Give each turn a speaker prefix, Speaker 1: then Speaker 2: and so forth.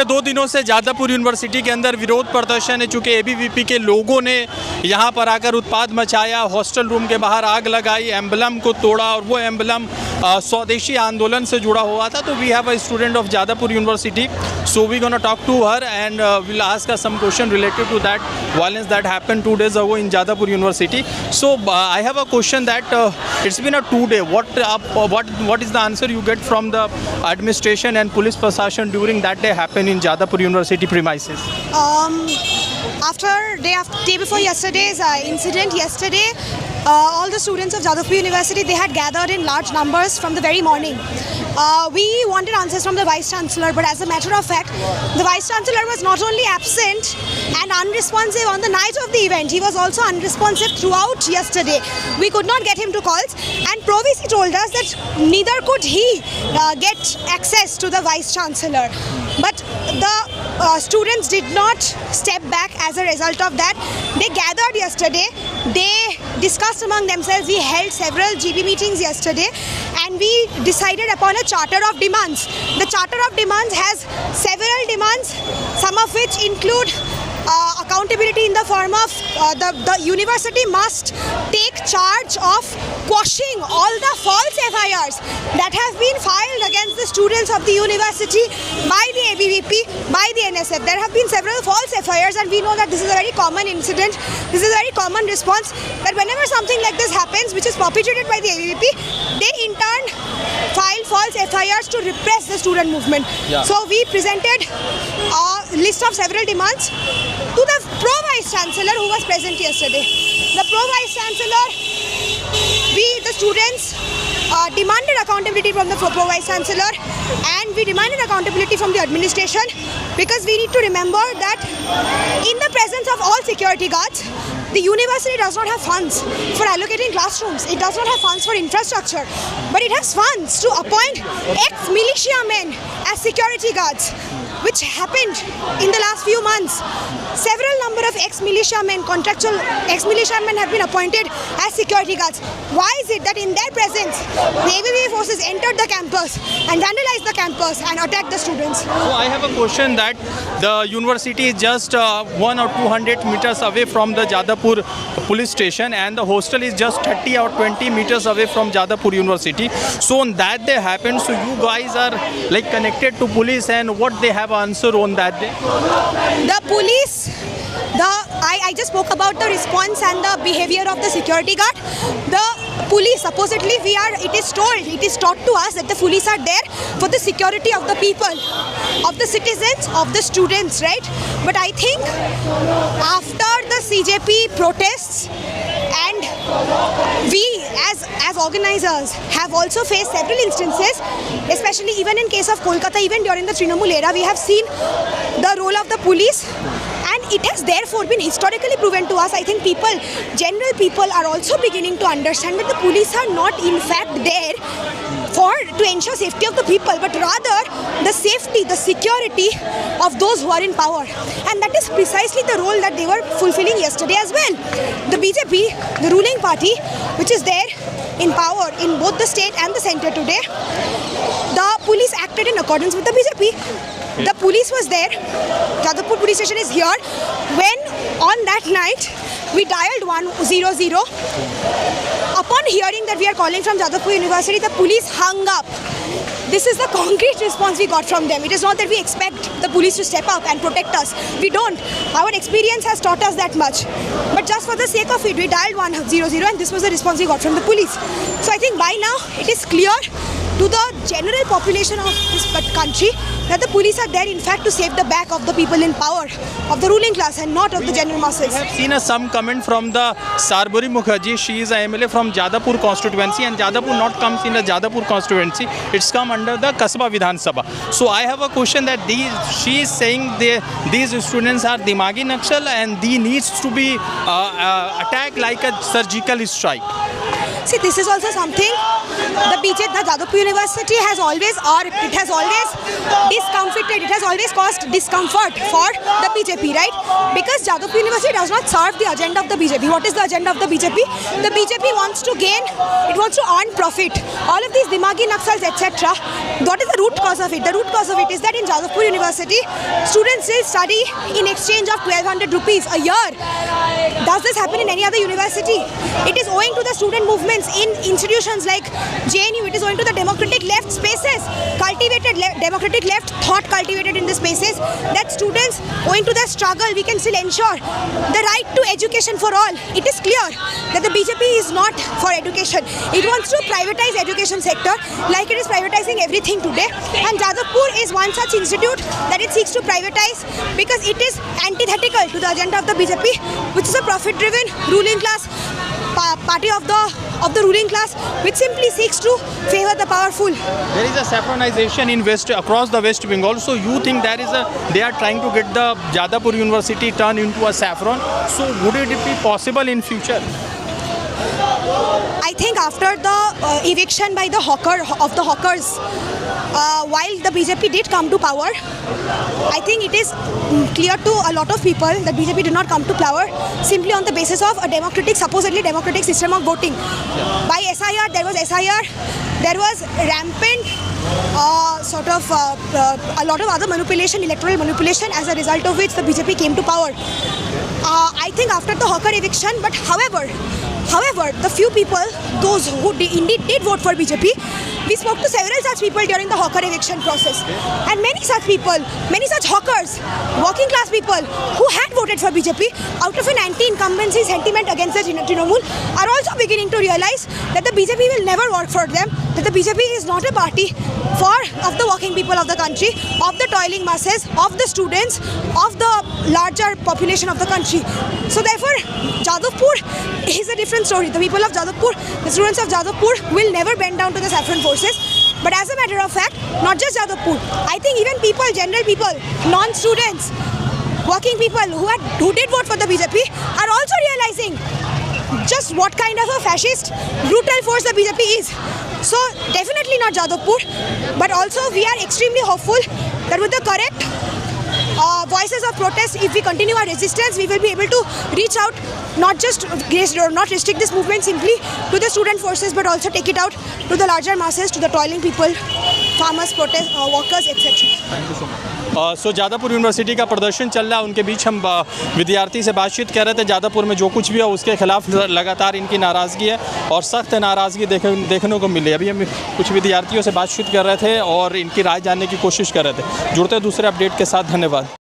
Speaker 1: पिछले 2 दिनों से जादवपुर यूनिवर्सिटी के अंदर विरोध प्रदर्शन है, चूँकि एबीवीपी के लोगों ने यहाँ पर आकर उत्पात मचाया, हॉस्टल रूम के बाहर आग लगाई, एम्बलम को तोड़ा और वो एम्बलम स्वदेशी आंदोलन से जुड़ा हुआ था. तो we have a student of Jadavpur university, so we gonna talk to her and we'll ask her some question related to that violence that happened 2 days ago in Jadavpur University. So I have a question that it's been a 2 day. What is the answer you get from the administration and police prasashan during that day happened in Jadavpur University premises?
Speaker 2: After day before yesterday's incident yesterday, all the students of Jadavpur University, they had gathered in large numbers from the very morning. We wanted answers from the Vice Chancellor, but as a matter of fact, the Vice Chancellor was not only absent and unresponsive on the night of the event, he was also unresponsive throughout yesterday. We could not get him to calls, and Pro VC told us that neither could he get access to the Vice Chancellor. But the students did not step back as a result of that. They gathered yesterday, they discussed among themselves. We held several GB meetings yesterday and we decided upon a charter of demands. The charter of demands has several demands, some of which include accountability in the form of the university must take charge of quashing all the false FIRs that have been filed against the students of the university by the ABVP, by the NSF. There have been several false FIRs and we know that this is a very common incident. This is a very common response that whenever something like this happens, which is perpetrated by the ABVP, they in turn file false FIRs to repress the student movement.
Speaker 1: Yeah.
Speaker 2: So we presented a list of several demands to the Pro Vice Chancellor who was present yesterday. The Pro Vice Chancellor, the students demanded accountability from the Pro Vice Chancellor and we demanded accountability from the administration, because we need to remember that in the presence of all security guards, the university does not have funds for allocating classrooms. It does not have funds for infrastructure, but it has funds to appoint ex-militiamen as security guards, which happened in the last few months. Several number of ex-militiamen, contractual ex-militiamen have been appointed as security guards. Why is it that in their presence, the ABVP forces entered the campus and vandalized the campus and attacked the students?
Speaker 1: So I have a question that the university is just 100 or 200 meters away from the Jadavpur police station and the hostel is just 30 or 20 meters away from Jadavpur University. So on that day happened, so you guys are like connected to police, and what they have answer on that day?
Speaker 2: The police, I just spoke about the response and the behavior of the security guard. The police, supposedly it is taught to us that the police are there for the security of the people, of the citizens, of the students, right? But I think after the CJP protests, and we as organizers have also faced several instances, especially even in case of Kolkata, even during the Trinamool era, we have seen the role of the police, and it has therefore been historically proven to us. I think general people are also beginning to understand that the police are not in fact there to ensure safety of the people, but rather the safety, the security of those who are in power. And that is precisely the role that they were fulfilling yesterday as well. The BJP, the ruling party, which is there in power in both the state and the center today, the police acted in accordance with the BJP. The police was there. Jadavpur police station is here. When on that night we dialed 100, upon hearing that we are calling from Jadavpur University, the police hung up. This is the concrete response we got from them. It is not that we expect the police to step up and protect us. We don't. Our experience has taught us that much. But just for the sake of it, we dialed 100 and this was the response we got from the police. So I think by now it is clear to the general population of this country that the police are there in fact to save the back of the people in power, of the ruling class and not of the general masses.
Speaker 1: We have seen some comment from the Sarburi Mukherjee. She is a MLA from Jadavpur constituency, and Jadavpur not comes in the Jadavpur constituency. It's come under the Kasba Vidhan Sabha. So I have a question that she is saying these students are Dimagi Nakshal and they needs to be attacked like a surgical strike.
Speaker 2: See, this is also something the Jadavpur University has always, or it has always discomfited, it has always caused discomfort for the BJP, right? Because Jadavpur University does not serve the agenda of the BJP. What is the agenda of the BJP? The BJP wants to gain, it wants to earn profit. All of these Dimagi Naxals, etc. What is the root cause of it? The root cause of it is that in Jadavpur University, students still study in exchange of 1200 rupees a year. Does this happen in any other university? It is owing to the student movements in institutions like JNU. It is owing to the democratic left spaces, democratic left thought cultivated in the spaces, that students, owing to the struggle, we can still ensure the right to education for all. It is clear that the BJP is not for education. It wants to privatize education sector like it is privatizing everything today. And Jadavpur is one such institute that it seeks to privatize because it is antithetical to the agenda of the BJP, which is a profit-driven ruling class party of the ruling class, which simply seeks to favor the powerful.
Speaker 1: There is a saffronization in West, across the West Bengal. So you think they are trying to get the Jadavpur University turned into a saffron? So would it be possible in future?
Speaker 2: I think after the eviction by the hawkers, while the BJP did come to power, I think it is clear to a lot of people that BJP did not come to power simply on the basis of a supposedly democratic system of voting. By SIR, there was rampant a lot of other manipulation, electoral manipulation, as a result of which the BJP came to power. I think after the hawker eviction, but however, the few people, those who indeed did vote for BJP, we spoke to several such people during the hawker eviction process. And many such people, many such hawkers, working class people who had voted for BJP out of an anti-incumbency sentiment against the Trinamool are also beginning to realize that the BJP will never work for them, that the BJP is not a party of the working people of the country, of the toiling masses, of the students, of the larger population of the country. So therefore, Jadavpur is a different story. The people of Jadavpur, the students of Jadavpur will never bend down to the saffron forces. But as a matter of fact, not just Jadavpur, I think even people, general people, non-students, working people who did vote for the BJP are also realizing just what kind of a fascist, brutal force the BJP is. So definitely not Jadavpur, but also we are extremely hopeful that with the correct voices of protest, if we continue our resistance, we will be able to reach out, not restrict this movement simply to the student forces, but also take it out to the larger masses, to the toiling people, farmers, protest workers, etc.
Speaker 1: Thank you so much. So Jadavpur university का प्रदर्शन चल रहा है, उनके बीच हम विद्यार्थी से बातचीत कर रहे थे। जादवपुर में जो कुछ भी है उसके खिलाफ लगातार इनकी नाराज़गी है और सख्त नाराज़गी देखने को मिली। अभी हम कुछ विद्यार्थियों से बातचीत कर रहे थे और इनकी राय जानने की कोशिश कर रहे थे। जुड़ते दूसरे अपडेट के साथ, धन्यवाद।